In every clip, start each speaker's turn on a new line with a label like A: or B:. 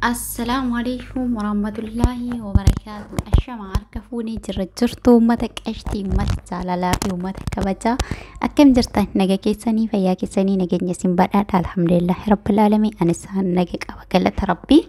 A: السلام عليكم ورحمة الله وبركاته. الشمع عركفوني جرجرتو متك أشتي متك على لافي ومتك كبجا أكم جرتا نجا كيساني فيا كيساني نجا نسيم بدأت الحمد لله رب العالمين أنا سان نجا أوكلت ربي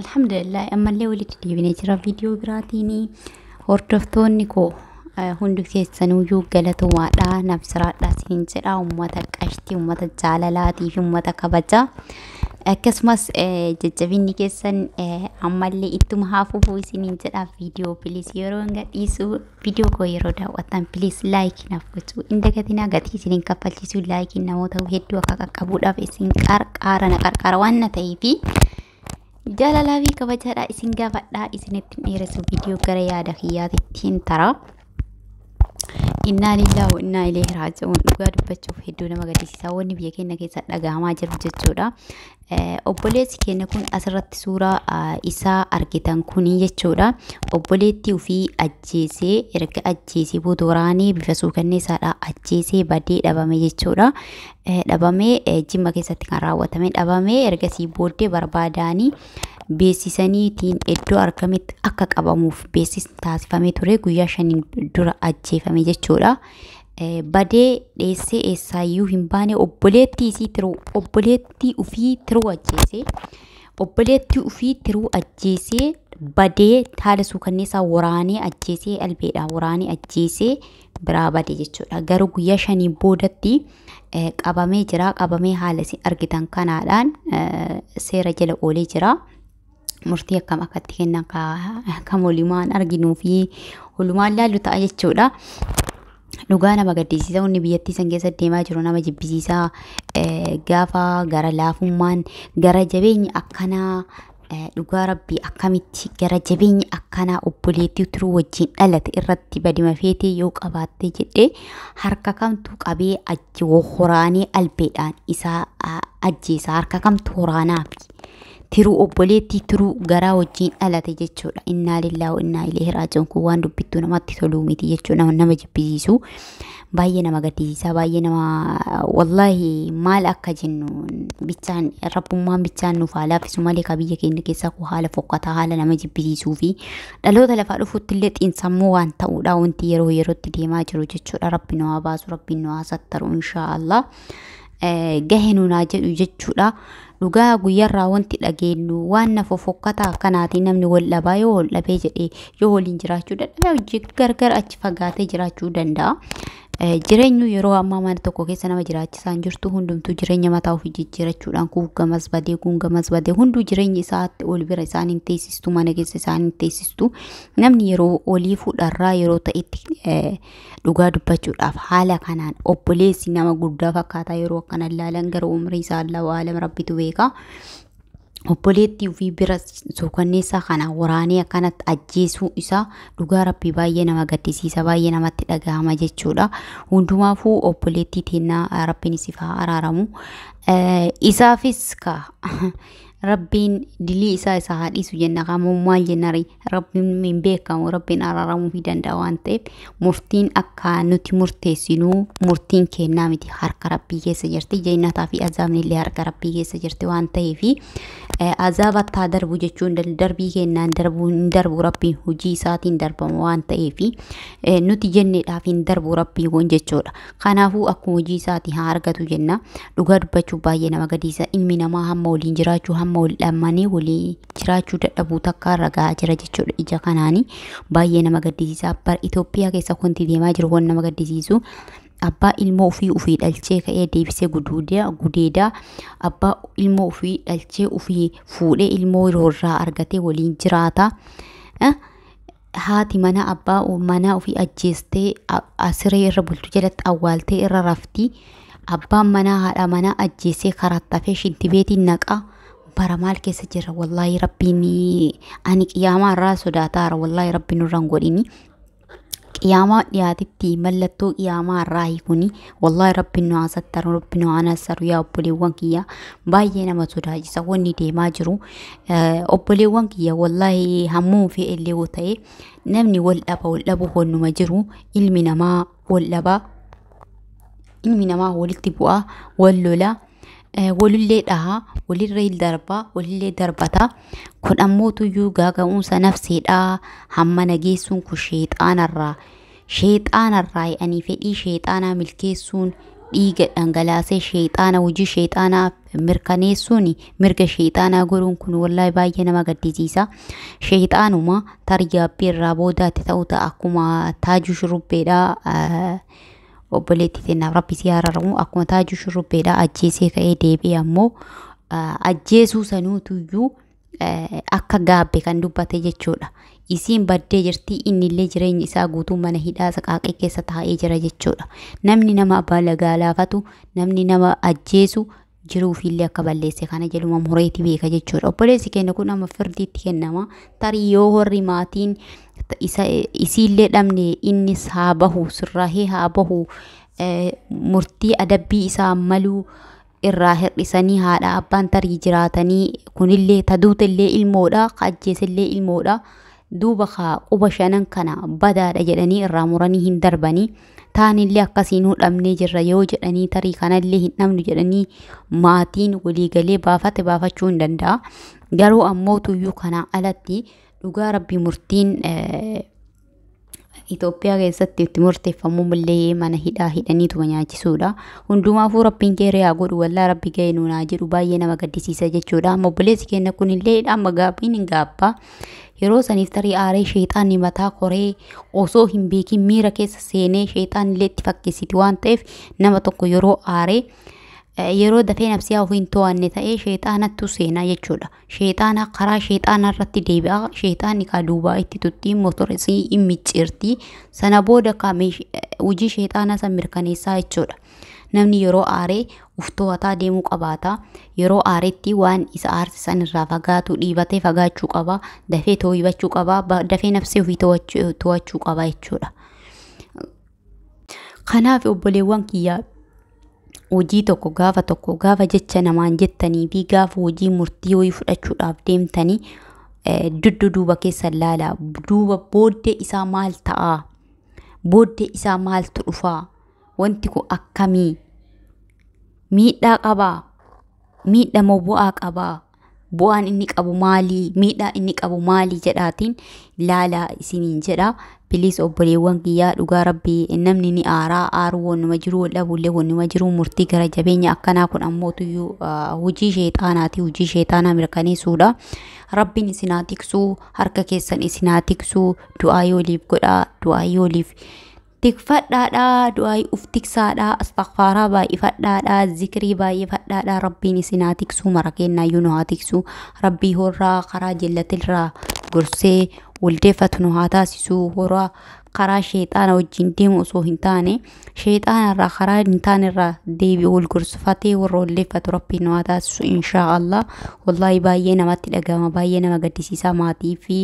A: الحمد لله. أما اللي ولدت دي بنجرا فيديو براتيني هردفتوني كو هندو كيسانو يو قلتو وادا نفسرات لاسين جرا ومتك أشتي ومتك على لاتي ومتك كبجا akkasumas jajjabinni keessan ammallee ittuma haafuufuu isiniin jedha. Viidiyoo please yeroo gadhiisu viidiyoo koo yeroo daawwattan please like naaf gochuu hin dagatinaa. Gatii isiniin kaffalchiisuu like namoota hedduu akka qaqqabuudhaaf isin qarqara waan ta'eef jaalalaa fi kabajaadhaa isin gaafadhaa. Isinitti dheeressu viidiyoo gara yaada kiyyaatittiin tara. Inna lillahi wa inna ilaihi raaji'uun. Dhugaa dubbachuuf hedduu nama gaddisiisa wanni biyya keenya keessa dhagahamaa jiru jechuudha. Obboleessi keenya kun asirratti suuraa isaa argitan kuni jechuudha. Obboleettii ofii ajjeesee erga ajjeesee booda waraanee bifa suukanneessaadhaan ajjeesee badee dhabame jechuudha. Dhabamee jimma keessatti kan raawwatame dhabamee ergasii booddee barbaadaanii beeksisaniitiin iddoo argametti akka qabamuuf beeksisni taasifamee ture. Guyyaa 5 dura ajjeefame jechuudha. Badee dheessee eessaayyuu hin baane obboleettii ofii tiruu ajjeesee badee haala suukanneessaa waraanee ajjeesee albeedhaan waraanee ajjeesee biraa badee jechuudha. Garuu guyyaa 5 boodatti qabamee jira. Qabamee haala isin argitan kanaadhaan seera jala oolee jira. Murtii akkam akkatti kennan kam walimaan arginuu fi walumaan laallu ta'a jechuudha. Dhugaa nama gaddisiisa wanni biyyattii san keessa deemaa jiru nama jibbisiisaa. Gaafa gara laafummaan gara jabeenyi akkanaa dhugaa rabbii akkamitti gara jabeenyi akkanaa obboleettii turuu wajjin dhalate irratti badima feetee yoo qabaatte jedhee harka kamtu qabee waraanee albeedhaan isaa ajjeesa. Harka kamtu waraanaafi tiruu obboleettii tiruu garaa wajjin dhalate jechuudha. Inna lillahi wa inna ilaihi raaji'uun. Kun waan dubbittuu namatti toluu miti jechuudha. Nama jibbisiisu baay'ee nama gaddisiisa. Baay'ee nama wallahi maal akka jennu bichaan rabbummaan bichaan nuuf haa laaffisu malee ka biyya keenya keessaa ku haala fokkataa haala nama jibbisiisuu fi dhaloota lafaa dhufuutti illee xiinsammuu waan ta'uudha. Wanti yeroo yerootti deemaa jiru jechuudha. Rabbi nu haa baasu, rabbi nu haa sattaru inshaallah. Gahee nunaa jedhu jechuudha. Dhugaa guyyaarraa wanti dhageenyu waan nafa fokkataa akkanaatiin namni wal dhabaa yoo wal dhabee jedhee yoo waliin jiraachuu dadhabe hojii gargar achi fagaatee jiraachuu danda'a. Jireenyu yeroo ammaa mana tokko keessa nama jiraachisaan jirtu hundumtuu jireenya mataa ofii jijjiirachuudhaan kuugamas badee hunduu jireenya isaatti ol bira isaan hin teessistu, mana keessa isaan hin teessistu. Namni yeroo olii fuudharraa yeroo ta'etti dhugaa dubbachuudhaaf haala kanaan obboleessi nama guddaa fakkaataa yeroo akkana ilaalan gara umrii isaa Allahu aalam rabbitu beeka. Obboleettii ofii bira suukanneessaa kana waraanee akkanatti ajjeesuu isaa dhugaa rabbii baay'ee nama gaddisiisa, baay'ee namatti dhagahama jechuudha. Hundumaafuu obboleettii teennaa rabbiin isiif haa araaramu. Isaafis ka rabbiin dilii isaa haa dhiisu jenna. Qaamuu maal jennari rabbiin hin beekamu, rabbiin araaramuu fi danda'a waan ta'eef murtiin akka nuti murteessinu murtiin kennaa miti, harka rabbii keessa jirti. Jannataa fi azaabni illee harka rabbii keessa jirti waan ta'eef azaabattaa darbu jechuun darbii kennaan darbu rabbiin hojii isaatiin darbama waan ta'eef nuti jenneedhaaf hin darbu rabbii kun jechuudha. Kanaafuu akkuma hojii isaatiin haa argatu jenna. Dhugaa dubbachuuf baay'ee nama gaddisiisa. Ilmi namaa hamma waliin jiraachuu hamma wal dhabmanii waliin jiraachuu dadhabuu takka ragaa jira jechuudha. Ija kanaanii baay'ee nama gaddisiisa. Bara Itoophiyaa keessa wanti deemaa jiru waan nama gaddisiisu. Abbaa ilmoo ofii dhalchee ka'ee deebisee gudeedaa. Abbaa ilmoo ofii dhalchee ofii fuudhee ilmoo irraa argatee waliin jiraata. Haati mana abbaa mana ofii ajjeestee asiree irra bultu jalatti awwaaltee irra rafti. Abbaan manaa haadha manaa ajjeesee karattafee shintibeetiin naqaa. Bara maal keessa jira wallahi rabbiin ani qiyaamaa irraa sodaataara. Wallahi rabbiin nurraan godhini. Qiyaamaa dhiyaatitti mallattoo qiyaamaa irraa hiikuni. Wallahi rabbiin nu haa sattaru, rabbiin nu haa nassaru. Yaa obboleewwan kiyya baay'ee nama sodaachisa wanni deemaa jiru. Obboleewwan kiyya wallahi hammuu fi illee yoo ta'e namni wal dhabu honnuma jiru. Ilmi namaa wal dhaba, ilmi namaa walitti bu'aa, wal lola. walillee dhaha, walirra darba, walillee darbata. Kun ammoo tuyyuu gaaga'umsa nafseedha. Hamma nageessuun kun sheexaanarraa ani fedhii sheexaanaa milkeessuun dhiiga dhangalaasee sheexaana hojii sheexaanaa mirkaneessuun mirga sheexaanaa godhuun kun wallahi baay'ee nama gaddisiisa. Sheexaanuma tarjaabbii irraa boodaatti ta'u ta'a akkuma Taajuu Shurrubbeedha. Obboleetti tennaaf rabbi si araaramu akkuma Taajuu Shurrubbeedha ajjeesee ka'ee deebi'e ammoo ajjeesuu sanuutuyyuu akka gaabbe kan dubbate jechuudha. Isiin baddee jirti, innillee jireenya isaa guutuu mana hidhaa saqaaqee keessa taa'ee jira jechuudha. Namni nama balagaa laafatu, namni nama ajjeesu jiruufillee akka balleesse kana jedhuma mureetii beeka jechuudha. Obboleessi keenya kun amma firdiitti kennama. Tarii yoo warri maatiin isiillee dhabne innis haa bahu, sirraahee haa bahu, murtii adabbii isaa maluu irraa hir'isanii haadha abbaan tarii jiraatanii kunillee taduutillee ilmoodha, ajjeesillee ilmoodha. Duuba quba shanan kana badaadha jedhanii irraa muranii hin darbanii. Taanillee akkasiinuu dhabnee jirra yoo jedhanii tarii kanallee hin dhabnu jedhanii maatiin waliigalee baafachuu hin danda'a. Garuu ammoo tuyyuu kana alatti dhugaa rabbi murtiin Itoophiyaa keessatti itti murteeffamu mallee mana hidhaa hidhaniituma nyaachisuudha. Hundumaafuu rabbiin geeree haa godhu, wallaa rabbi ga'ee nuun haa jedhu, baay'ee nama gaddisiisa jechuudha. Amma obboleessi keenya kunillee amma gaabbiin hin gaabbaa. Yeroo saniif tarii aaree sheexaanni mataa koree osoo hin beekin miira keessa seenee sheexaanillee itti fakkeessiti waan ta'eef nama tokko yeroo aaree yeroo dafee nafsiyaa ofii hin to'anne ta'ee sheexaanattu seenaa jechuudha. Sheexaana karaa sheexaanaa irratti deebi'a. Sheexaanni kaa duubaa itti tuttii motorisii hin micciirti. Sana booda hojii sheexaanaa san mirkaneessaa jechuudha. Namni yeroo aaree uf to'ataa deemuu qabaata. Yeroo aareetti waan isa aarsisan irraa fagaatu dhiibatee fagaachuu qaba. Dafee too'ibachuu qaba. Dafee nafsee ofii to'achuu qaba jechuudha. Kanaaf obboleewwan kiyyaa hojii tokko gaafa jecha namaan jettanii fi gaafa hojii murtii wayii fudhachuudhaaf deemtanii duuba keessa ilaalaa. Duuba booddee isaa maal ta'a? Booddee isaa maaltu dhufaa? Wanti kun akkamii? Miidhaa qabaa? Miidhamoo bu'aa qabaa? Bu'aan inni qabu maalii? Miidhaa inni qabu maalii jedhaatiin ilaalaa isiniin jedha. Biliis obboleewwan kiyyaa dhugaa rabbii namni ni aaruu wannuma jiru dhabullee wannuma jiru murtii gara jabeenya akkanaa kun ammoo tuyyuu hojii sheexaanaati. Hojii sheexaanaa mirkaneessuudha. Rabbiin isin haa tiksuu, harka keessan isin haa tiksuu, du'aa yooliif godhaa, du'aa yooliif tikfadhaadha, du'aa uf tiksaadha, astaghfaaraa baay'ifadhaadha, zikrii baay'ifadhaadha. Rabbiin isin haa tiksuu, mara kennaayyuu nu haa tiksuu. Rabbii horraa karaa jallatilraa gorsee waldeeffatu nu haa taasisuu. Horaa karaa sheexaana wajjin deemu osoo hin taane sheexaanarraa karaa hin taanerraa deebi'ee wal gorsifatee warra waldeeffatu rabbiin nu haa taasisu inshaallah. Wallahi baay'ee namatti dhagahama, baay'ee nama gaddisiisa. Maatii fi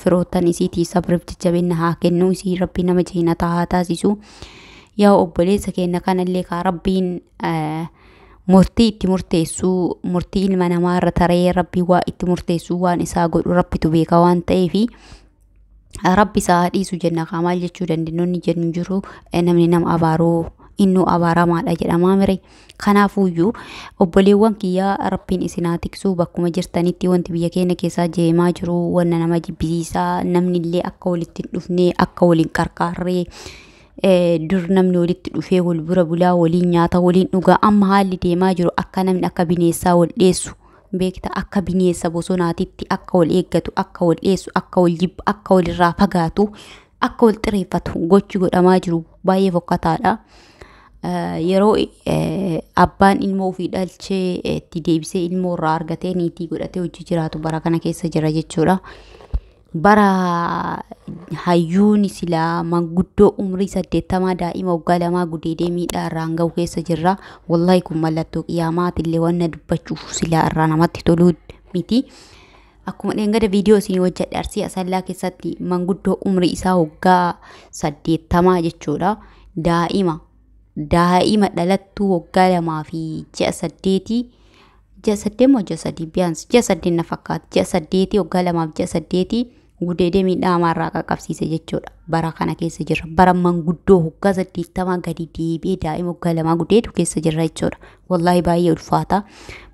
A: firoottan isiitii sabriif jajjabeenya haa kennu, isii rabbii nama jeenataa haa taasisu. Yaa obboleessa keenya kanallee kaa rabbiin murtii itti murteessuu, murtii ilma namaa irra taree rabbii waa itti murteessuu waan isaa godhu rabbitu beeka waan ta'eefi rabbi isaa dhiisu jenna. Maal jechuu dandeenyonni jennu jiru namni nama abaaruu innu abaaramaadha jedhama mire. Kanaafuyyuu obboleewwan kiyyaa rabbiin isin haa tiksuu. Bakkuma jirtanitti wanti biyya keenya keessaa jeemaa jiru wanna nama jibbisiisaa. Namnillee akka walitti hin dhufnee, akka waliin qarqaarree dur namni walitti dhufee wal bira bulaa, waliin nyaata, waliin dhugaa. Amma haalli deemaa jiru akka namni akka bineensaa wal dheessu beekta. Akka bineensa bosonaatitti akka wal eeggatu, akka wal dheessu, akka wal jibbu, akka walirraa fagaatu, akka wal xireeffatu gochi godhamaa jiru baay'ee fokkataadha. Yeroo abbaan ilmoo ofii dhalchee itti deebisee ilmoo irraa argatee niitii godhatee hojii jiraatu bara kana keessa jira jechuudha. Bara hayyuun silaa manguddoo umrii 80 daa'ima waggaa 2 gudeedee miidhaa irraan ga'u keessa jirra. Wallahi kun mallattoo qiyaamaatillee wanna dubbachuuf silaa irraa namatti toluu miti. Akkuma dheengada viidiyoo isin hojjedhe Arsii Asallaa keessatti manguddoo umrii isaa waggaa 80 jechuudha. Daa'ima dhalattuu waggaa 2 fi ji'a 8 ji'a 8 moo ji'a 3 biyaans ji'a 8 na fakkaata. Ji'a 8 waggaa 2 fi ji'a 8 gudeedee miidhamarraa qaqqabsiise jechuudha. Bara kana keessa jirra. Bara manguddoo hoggaa 80 gadi deebi'ee daa'ima hoggaa 2 gudeetu keessa jirra jechuudha. Wallahi baay'ee ulfaata.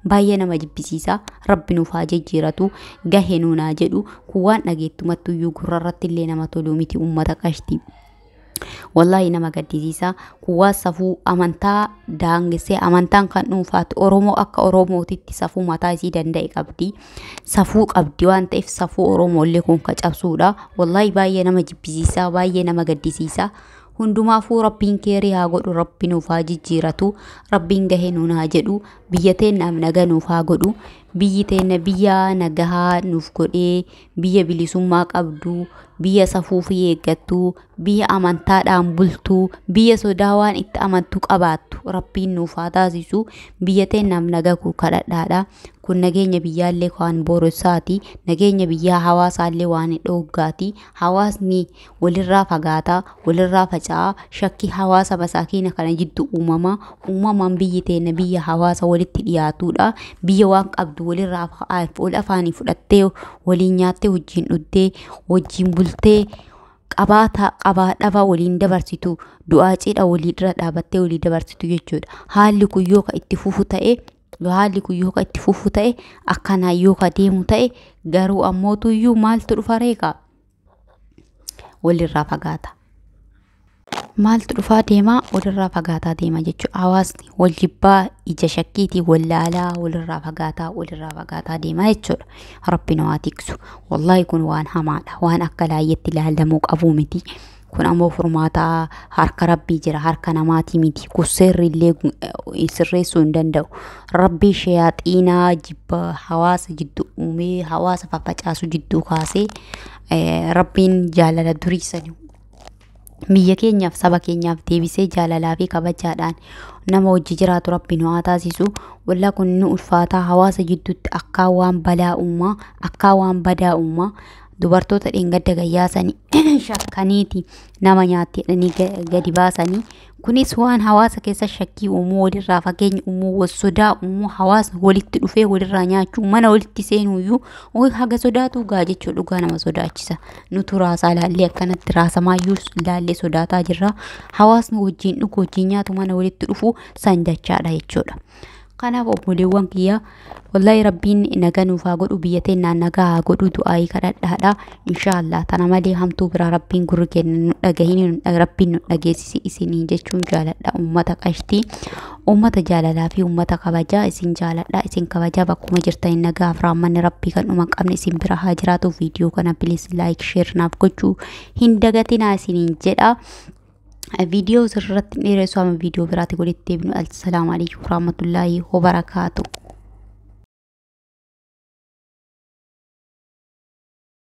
A: Baay'ee nama jibbisiisa. Rabbi nuuf haa jijjiiratu. Gahee nuunaa jedhu kun waan dhageettumattuyyuu gurrarratti illee nama tolu miti uummata qashtii. Wallahi nama gaddisiisa. Kuwaa safuu amantaa daangesee amantaan kan dhuunfaatti Oromoo akka Oromootitti safuu mataa isii danda'e qabdi. Safuu qabdi waan ta'eef safuu Oromoollee kun ka cabsuudha. Wallahi baay'ee nama jibbisiisa, baay'ee nama gaddisiisa. Hundumaafuu Rabbiin keerii haa godhu, Rabbi nuuf haa jijjiiratu, Rabbiin gahee nuun haa jedhu, biyya teennaaf nagaa nuuf haa godhu. Biyyi teenya biyya nagahaa nuuf godhee, biyya bilisummaa qabdu, biyya safuu fi eeggattu, biyya amantaadhaan bultu, biyya sodaa waan itti amantu qabaattu Rabbiin nuuf haa taasisu. Biyya teennaaf nagaa kun kadhadhaadha. Kun nageenya biyyaallee waan booressaati. Nageenya biyyaa hawaasaallee waan dhooggaati. Hawaasni walirraa fagaataa, walirraa faca'aa. Shakkii hawaasa masaakiina kana jiddu uumamaan biyyi teenya biyya hawaasa walitti dhiyaatudha. Biyya waan qabdu walirraa ol afaanii fudhattee waliin nyaattee wajjin dhuddee wajjin bultee qabaadhafa waliin dabarsitu, du'aa cidha waliirra dhaabattee walii dabarsitu jechuudha. Haalli kun yoo ka itti fufu ta'e akkanaa yoo ka deemu ta'e garuu ammootuyyuu maaltu dhufa reeqa? Walirraa fagaata. Maaltu dhufaa deema? Walirraa fagaataa deema jechuudha. Hawaasni wal jibbaa ija shakkiitii wallaalaa walirraa fagaataa deema jechuudha. Rabbi nu haa tiksu. Wallahi kun waan hamaadha. Waan akka laayyetti ilaalamuu qabu miti. Kun ammoo furmaata harka Rabbii jira, harka namaatii miti. Kun seerrillee sirreessuu hin danda'u. Rabbi shayaaxiinaa jibba hawaasa jidduu uumee hawaasa faffacaasu jidduu kaasee Rabbiin jaalala duriisanii biyya keenyaaf saba keenyaaf deebisee jaalalaa fi kabajaadhaan nama wajji jiraatu Rabbi nu haa taasisu. Wallaa kun nu ulfaataa hawaasa jidduutti akka waan badaa uumaa dubartoota dheengadda gayyaasanii shakkaniiti nama nyaatteedhanii gadi baasanii. Kunis waan hawaasa keessa shakkii uumuu, walirraa fageenya uumuu, sodaa uumuu, hawaasni walitti dhufee walirraa nyaachuu, mana walitti seenuyyuu haga sodaatu gaa jechuudha. Dhugaa nama sodaachisa. Nutu raasaa laallee akkanatti raasamaayyuu laallee sodaataa jirra. Hawaasni wajjin dhugu wajjin nyaatu mana walitti dhufu san jechaadha jechuudha. Kanaaf obboleewwan kiyya wallahi Rabbiin nagaa nuuf haa godhu, biyya teennaan nagaa haa godhu, du'aayii kadhadhaadha. Inshaallah tana malee hamtuu biraa Rabbiin gurri kenna nu dhagahin Rabbiin nu dhageessisi isiniin jechuun jaaladha. Uummata qashtii, uummata jaalalaa fi uummata kabajaa isin jaaladha. Isin kabajaa bakkuma jirtan nagaa fi rahmanni Rabbii kan dhuma qabne isin bira haa jiraatu. Viidiyoo kana please like share naaf gochuu hin dagatinaa isiniin jedha. Video sirratti dheeressu ama video biraati walitti deebinu. Assalamu alaikum warahmatullahi wabarakatuh.